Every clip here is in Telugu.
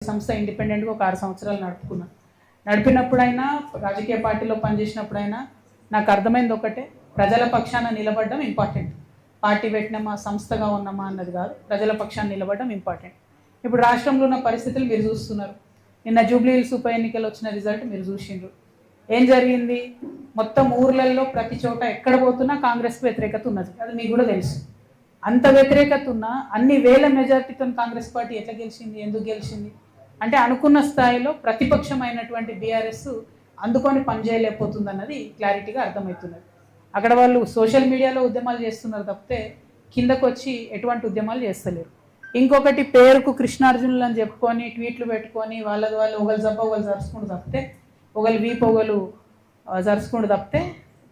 సంస్థ ఇండిపెండెంట్గా ఒక 6 సంవత్సరాలు నడుపుకున్నాను. నడిపినప్పుడైనా రాజకీయ పార్టీలో పనిచేసినప్పుడైనా నాకు అర్థమైంది ఒకటే, ప్రజల పక్షాన నిలబడడం ఇంపార్టెంట్. పార్టీ పెట్టినామా సంస్థగా ఉన్నామా అన్నది కాదు, ప్రజల పక్షాన నిలబడడం ఇంపార్టెంట్. ఇప్పుడు రాష్ట్రంలో ఉన్న పరిస్థితులు మీరు చూస్తున్నారు. నిన్న జూబ్లీ హిల్స్ ఉప ఎన్నికలు వచ్చిన రిజల్ట్ మీరు చూసిండ్రు. ఏం జరిగింది? మొత్తం ఊర్లలో ప్రతి చోట ఎక్కడ పోతున్నా కాంగ్రెస్కి వ్యతిరేకత ఉన్నది. అది మీకు కూడా తెలుసు. అంత వ్యతిరేకత ఉన్నా అన్ని వేల మెజార్టీతో కాంగ్రెస్ పార్టీ ఎట్లా గెలిచింది, ఎందుకు గెలిచింది అంటే అనుకున్న స్థాయిలో ప్రతిపక్షమైనటువంటి బీఆర్ఎస్ అందుకొని పనిచేయలేకపోతుంది అన్నది క్లారిటీగా అర్థమవుతున్నది. అక్కడ వాళ్ళు సోషల్ మీడియాలో ఉద్యమాలు చేస్తున్నారు తప్పితే కిందకు వచ్చి ఎటువంటి ఉద్యమాలు చేస్తలేరు. ఇంకొకటి పేరుకు కృష్ణార్జునులు అని చెప్పుకొని ట్వీట్లు పెట్టుకొని వాళ్ళు ఒకళ్ళు జబ్బ ఒకళ్ళు జరుచుకుంటూ తప్పితే ఒకళ్ళు వీపు ఒకళ్ళు జరుచుకుంటూ తప్పితే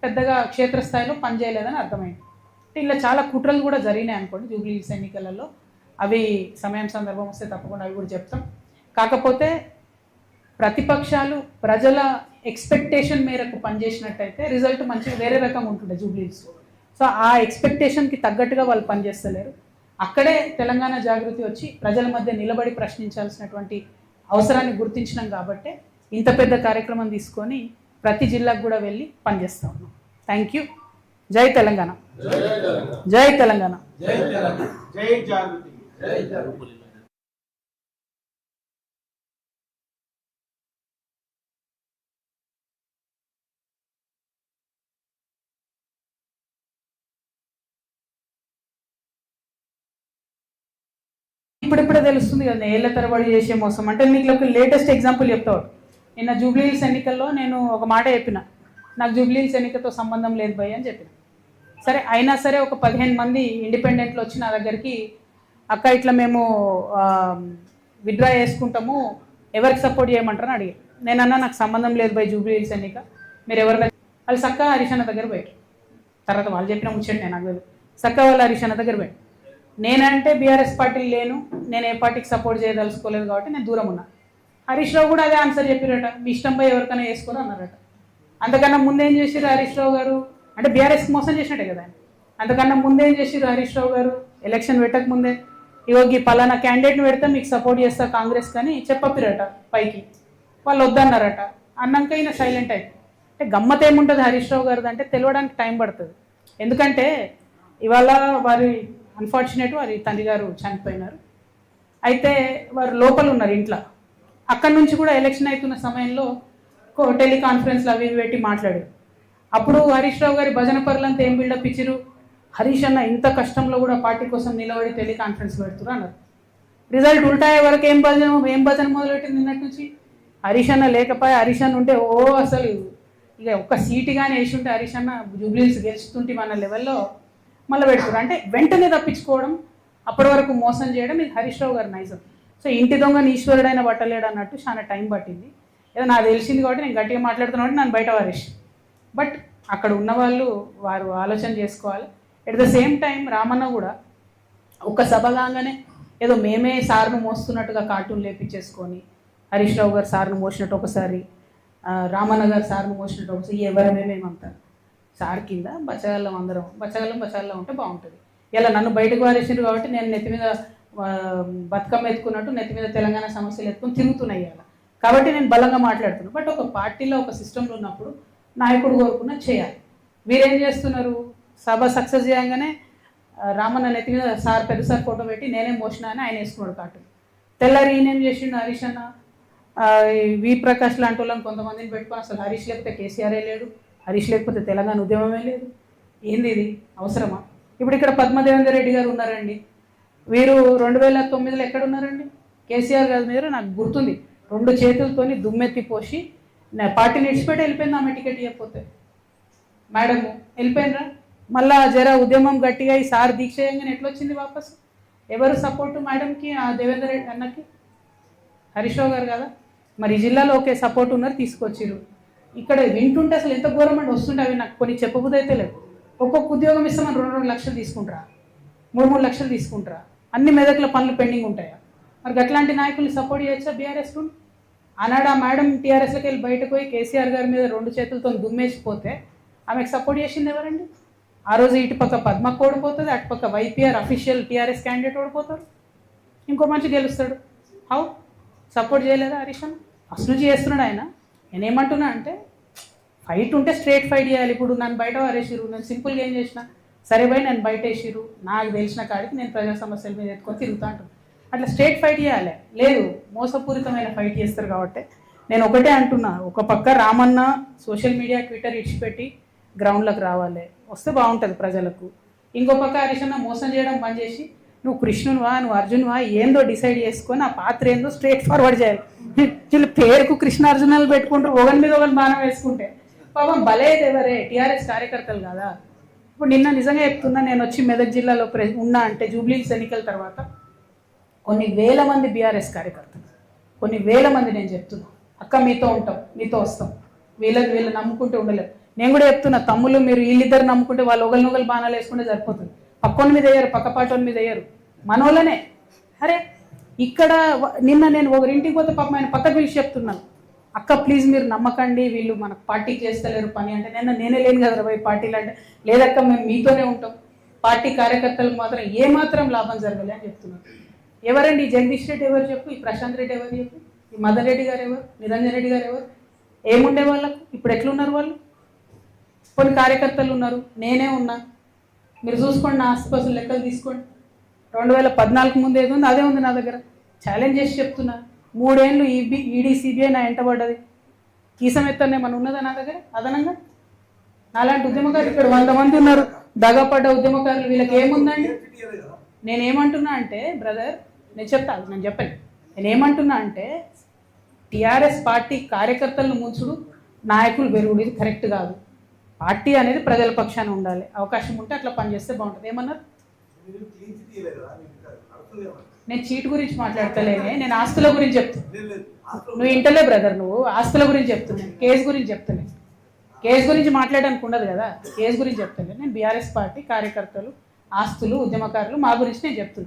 పెద్దగా క్షేత్రస్థాయిలో పనిచేయలేదని అర్థమైంది. ఇలా చాలా కుట్రలు కూడా జరిగినాయి అనుకోండి జూబ్లీ హిల్స్ ఎన్నికలలో. అవి సమయం సందర్భం వస్తే తప్పకుండా అవి కూడా చెప్తాం. కాకపోతే ప్రతిపక్షాలు ప్రజల ఎక్స్పెక్టేషన్ మేరకు పనిచేసినట్టయితే రిజల్ట్ మంచిగా వేరే రకంగా ఉంటుండే జూబ్లీ హిల్స్. సో ఆ ఎక్స్పెక్టేషన్కి తగ్గట్టుగా వాళ్ళు పనిచేస్తలేరు. అక్కడే తెలంగాణ జాగృతి వచ్చి ప్రజల మధ్య నిలబడి ప్రశ్నించాల్సినటువంటి అవసరాన్ని గుర్తించినాం కాబట్టి ఇంత పెద్ద కార్యక్రమం తీసుకొని ప్రతి జిల్లాకు కూడా వెళ్ళి పనిచేస్తూ ఉన్నాం. Thank you. జై తెలంగాణ, జై తెలంగాణ. ఇప్పుడిప్పుడే తెలుస్తుంది కదా ఏళ్ల తరబడి చేసే మోసం. అంటే మీకు ఒక లేటెస్ట్ ఎగ్జాంపుల్ చెప్తాడు. నిన్న జూబ్లీ హిల్స్ ఎన్నికల్లో నేను ఒక మాట చెప్పిన, నాకు జూబ్లీ హిల్స్ ఎన్నికతో సంబంధం లేదు భయ్ అని చెప్పిన. సరే అయినా సరే ఒక 15 మంది ఇండిపెండెంట్లు వచ్చి నా దగ్గరికి, అక్క ఇట్లా మేము విత్డ్రా చేసుకుంటాము, ఎవరికి సపోర్ట్ చేయమంటారని అడిగారు. నేనన్నా నాకు సంబంధం లేదు భయ్ జూబ్లీ హిల్స్ ఎన్నిక, మీరు ఎవరి దగ్గర వాళ్ళు సక్క హరీష్ అన్న దగ్గర పోయారు. తర్వాత వాళ్ళు చెప్పిన ముచ్చండి నేను నాకు సక్క వాళ్ళు హరీష్ అన్న దగ్గర పోయారు. నేనంటే బీఆర్ఎస్ పార్టీలు లేను, నేను ఏ పార్టీకి సపోర్ట్ చేయదలుచుకోలేదు కాబట్టి నేను దూరం ఉన్నా. హరీష్ రావు కూడా అదే ఆన్సర్ చెప్పారట, మీ ఇష్టం పోయి ఎవరికైనా వేసుకొని అన్నారట. అంతకన్నా ముందేం చేసిర్రు హరీష్ రావు గారు అంటే బీఆర్ఎస్కి మోసం చేసినట్టే కదా ఆయన. అంతకన్నా ముందేం చేసిర్రు హరీష్ రావు గారు ఎలక్షన్ పెట్టక ముందే, ఇవ్వకి పలానా క్యాండిడేట్ని పెడితే మీకు సపోర్ట్ చేస్తా కాంగ్రెస్ కానీ చెప్పపిరట పైకి, వాళ్ళు వద్దన్నారట. అన్నాక ఈయన సైలెంట్ అయిపోయి. అంటే గమ్మత్ ఏముంటుంది హరీష్ రావు గారిది అంటే తెలియడానికి టైం పడుతుంది. ఎందుకంటే ఇవాళ వారి అన్ఫార్చునేట్ వారి తండ్రి గారు చనిపోయినారు. అయితే వారు లోపల ఉన్నారు ఇంట్లో. అక్కడి నుంచి కూడా ఎలక్షన్ అవుతున్న సమయంలో టెలికాన్ఫరెన్స్లు అవి పెట్టి మాట్లాడారు. అప్పుడు హరీష్ రావు గారి భజన పరులంతా ఏం బిల్డప్ ఇచ్చిరు, హరీష్ అన్న ఇంత కష్టంలో కూడా పార్టీ కోసం నిలబడి టెలికాన్ఫరెన్స్ పెడుతురు అన్నారు. రిజల్ట్ ఉల్టాయే వరకు ఏం భజన మొదలెట్టింది నిన్నటి నుంచి. హరీష్ అన్న లేకపోయి హరీష్ అన్న ఉంటే అసలు ఇక ఒక్క సీటు కానీ వేసి ఉంటే హరీష్ అన్న జూబ్లీ హిల్స్ గెలుస్తుంటే మన లెవెల్లో మళ్ళీ పెడుతున్నారు. అంటే వెంటనే తప్పించుకోవడం, అప్పటి వరకు మోసం చేయడం, ఇది హరీష్ రావు గారి నైజం. సో ఇంటి దొంగని ఈశ్వరుడైన పట్టలేడు అన్నట్టు చాలా టైం పట్టింది. ఏదో నాకు తెలిసింది కాబట్టి నేను గట్టిగా మాట్లాడుతున్నా కాబట్టి నన్ను బయట వారేసి. బట్ అక్కడ ఉన్నవాళ్ళు వారు ఆలోచన చేసుకోవాలి. At the same time Ramanna కూడా ఒక సభ కాగానే ఏదో మేమే సార్ను మోస్తున్నట్టుగా కార్టూన్ లేపించేసుకొని హరీష్ రావు గారు సార్ను మోసినట్టు ఒకసారి, రామన్న గారు సార్ను మోసినట్టు ఒకసారి ఎవరమేమేమంటారు. సార్ కింద బచ్చగల్లం అందరం బచ్చగల్లం ఉంటే బాగుంటుంది. ఇలా నన్ను బయటకు వారేసిండ్రు కాబట్టి నేను నెత్తి మీద బతుకమ్మ ఎత్తుకున్నట్టు నెత్తి మీద తెలంగాణ సమస్యలు ఎత్తుకొని తిరుగుతున్నాయి అలా. కాబట్టి నేను బలంగా మాట్లాడుతున్నాను. బట్ ఒక పార్టీలో ఒక సిస్టంలో ఉన్నప్పుడు నాయకుడు కోరుకున్న చేయాలి. వీరేం చేస్తున్నారు, సభ సక్సెస్ చేయగానే రామన్న నెత్తి మీద సార్ పెద్ద సార్ ఫోటో పెట్టి నేనేం మోసినా అని ఆయన వేసుకున్నాడు కార్టూన్. తెల్లారి ఈయనేం చేసిండు హరీష్ అన్న, వి ప్రకాష్ లాంటి వాళ్ళని కొంతమందిని పెట్టుకొని అసలు హరీష్ లేకపోతే కేసీఆరే లేడు, హరీష్ లేకపోతే తెలంగాణ ఉద్యమమే లేదు. ఏంది ఇది అవసరమా? ఇప్పుడు ఇక్కడ పద్మదేవేందర్ రెడ్డి గారు ఉన్నారండి. వీరు 2009లో ఎక్కడున్నారండి? కేసీఆర్ గారు మీరు నాకు గుర్తుంది 2 చేతులతోని దుమ్మెత్తి పోసి పార్టీని ఇడిచిపెట్టి వెళ్ళిపోయింది. ఆమె టికెట్ ఇవ్వకపోతే మేడము వెళ్ళిపోయినరా. మళ్ళా జర ఉద్యమం గట్టిగా ఈ సార్ దీక్ష చేయగానే ఎట్లా వచ్చింది వాపసు? ఎవరు సపోర్టు మేడంకి, ఆ దేవేందర్ రెడ్డి అన్నకి? హరీష్ రావు గారు కదా. మరి ఈ జిల్లాలో ఒకే సపోర్ట్ ఉన్నారు, తీసుకొచ్చిరు. ఇక్కడ వింటుంటే అసలు ఎంత ఘోరం అండి వస్తుంటే. అవి నాకు కొన్ని చెప్పబుద్ధి అయితే లేదు. ఒక్కొక్క ఉద్యోగం ఇస్తామని 2 లక్షలు తీసుకుంటారా, 3 లక్షలు తీసుకుంటారా? అన్ని మెదక్ల పనులు పెండింగ్ ఉంటాయా? మరి అట్లాంటి నాయకుల్ని సపోర్ట్ చేయొచ్చా బీఆర్ఎస్? ఆనాడు ఆ మేడం టీఆర్ఎస్లోకి వెళ్ళి బయటకు పోయి కేసీఆర్ గారి మీద 2 చేతులతో దుమ్మేసిపోతే ఆమెకు సపోర్ట్ చేసింది ఎవరండి? ఆ రోజు ఇటుపక్క పద్మకు ఓడిపోతుంది, అటుపక్క వైపీఆర్ అఫీషియల్ టీఆర్ఎస్ క్యాండిడేట్ ఓడిపోతారు, ఇంకో మనిషి గెలుస్తాడు. హౌ? సపోర్ట్ చేయలేదా హరీష్ అన్న? ఫస్ట్ నుంచి చేస్తున్నాడు ఆయన. నేనేమంటున్నా అంటే ఫైట్ ఉంటే స్ట్రేట్ ఫైట్ చేయాలి. ఇప్పుడు నన్ను బయట వారేసిరు, నేను సింపుల్గా ఏం చేసిన, సరే భయ్ నేను బయట వేసిరు, నాకు తెలిసిన కాడికి నేను ప్రజా సమస్యల మీద ఎత్తుకొని తిరుగుతూ అంటున్నాను. అట్లా స్ట్రేట్ ఫైట్ చేయాలి. లేదు, మోసపూరితమైన ఫైట్ చేస్తారు కాబట్టి నేను ఒకటే అంటున్నా, ఒక పక్క రామన్న సోషల్ మీడియా ట్విట్టర్ ఇడిచిపెట్టి గ్రౌండ్లోకి రావాలి, వస్తే బాగుంటుంది ప్రజలకు. ఇంకో పక్క హరీష్ అన్న మోసం చేయడం బంద్ చేసి నువ్వు కృష్ణునివా నువ్వు అర్జునువా ఏందో డిసైడ్ చేసుకొని ఆ పాత్ర ఏందో స్ట్రేట్ ఫార్వర్డ్ చేయాలి. వీళ్ళు పేరుకు కృష్ణార్జునాలు పెట్టుకుంటారు, ఒకరి మీద ఒకరి బాణం వేసుకుంటే పాపం బలేది ఎవరే, టీఆర్ఎస్ కార్యకర్తలు కదా. ఇప్పుడు నిన్న నిజంగా చెప్తున్నా, నేను వచ్చి మెదక్ జిల్లాలో ఉన్నా అంటే జూబ్లీహిల్స్ ఎన్నికల తర్వాత కొన్ని వేల మంది బీఆర్ఎస్ కార్యకర్తలు, కొన్ని వేల మంది నేను చెప్తున్నా, అక్క మీతో ఉంటాం, మీతో వస్తాం, వీళ్ళు నమ్ముకుంటూ ఉండలేరు. నేను కూడా చెప్తున్నా, తమ్ముళ్ళు మీరు వీళ్ళిద్దరు నమ్ముకుంటే వాళ్ళు ఒకరినొకరు బాణాలు వేసుకుంటే సరిపోతుంది. పక్కన మీద వేయరు, పక్కపాటోని మీద వేయరు, మనోళ్ళనే. అరే ఇక్కడ నిన్న నేను ఒకరింటికి పోతే పాపం ఆయన పక్కకు పిలిచి చెప్తున్నాను, అక్క ప్లీజ్ మీరు నమ్మకండి, వీళ్ళు మనకు పార్టీకి చేస్తలేరు పని అంటే, నేనే లేను కదా పోయి పార్టీలు అంటే, లేదక్క మేము మీతోనే ఉంటాం, పార్టీ కార్యకర్తలకు మాత్రం ఏమాత్రం లాభం జరగలే అని చెప్తున్నాను. ఎవరండి ఈ జగదీష్ రెడ్డి ఎవరు చెప్పు, ఈ ప్రశాంత్ రెడ్డి ఎవరు చెప్పు, ఈ మదన్ రెడ్డి గారు ఎవరు, నిరంజన్ రెడ్డి గారు ఎవరు, ఏముండే వాళ్ళకు, ఇప్పుడు ఎట్లున్నారు వాళ్ళు? కొన్ని కార్యకర్తలు ఉన్నారు, నేనే ఉన్నా, మీరు చూసుకోండి, నా ఆస్తిపాస్తులు లెక్కలు తీసుకోండి. 2014 ముందు ఏది ఉంది అదే ఉంది నా దగ్గర. ఛాలెంజ్ చేసి చెప్తున్నా, 3 ఏళ్ళు ఈడీ సిబిఐ నా ఎంట పడ్డది, కీసం ఎత్తనే మన ఉన్నదా నా దగ్గర అదనంగా? నాలాంటి ఉద్యమకారులు ఇక్కడ 100 మంది ఉన్నారు, దగపడ్డ ఉద్యమకారులు, వీళ్ళకి ఏముందండి? నేనేమంటున్నా అంటే బ్రదర్, నేను చెప్పాను, నేనేమంటున్నా అంటే టీఆర్ఎస్ పార్టీ కార్యకర్తలను ముంచుడు, నాయకులు పెరుగుడు, ఇది కరెక్ట్ కాదు. పార్టీ అనేది ప్రజల పక్షాన ఉండాలి, అవకాశం ఉంటే అట్లా పనిచేస్తే బాగుంటుంది. ఏమన్నారు? నేను చీట్ గురించి మాట్లాడతలేనే, నేను ఆస్తుల గురించి చెప్తున్నా. నువ్వు ఇంటలే బ్రదర్, నువ్వు ఆస్తుల గురించి చెప్తున్నాను, కేసు గురించి చెప్తున్నాను. కేసు గురించి మాట్లాడడానికి ఉండదు కదా, కేసు గురించి చెప్తాను. నేను బీఆర్ఎస్ పార్టీ కార్యకర్తలు, ఆస్తులు, ఉద్యమకారులు మా గురించి నేను చెప్తున్నాను.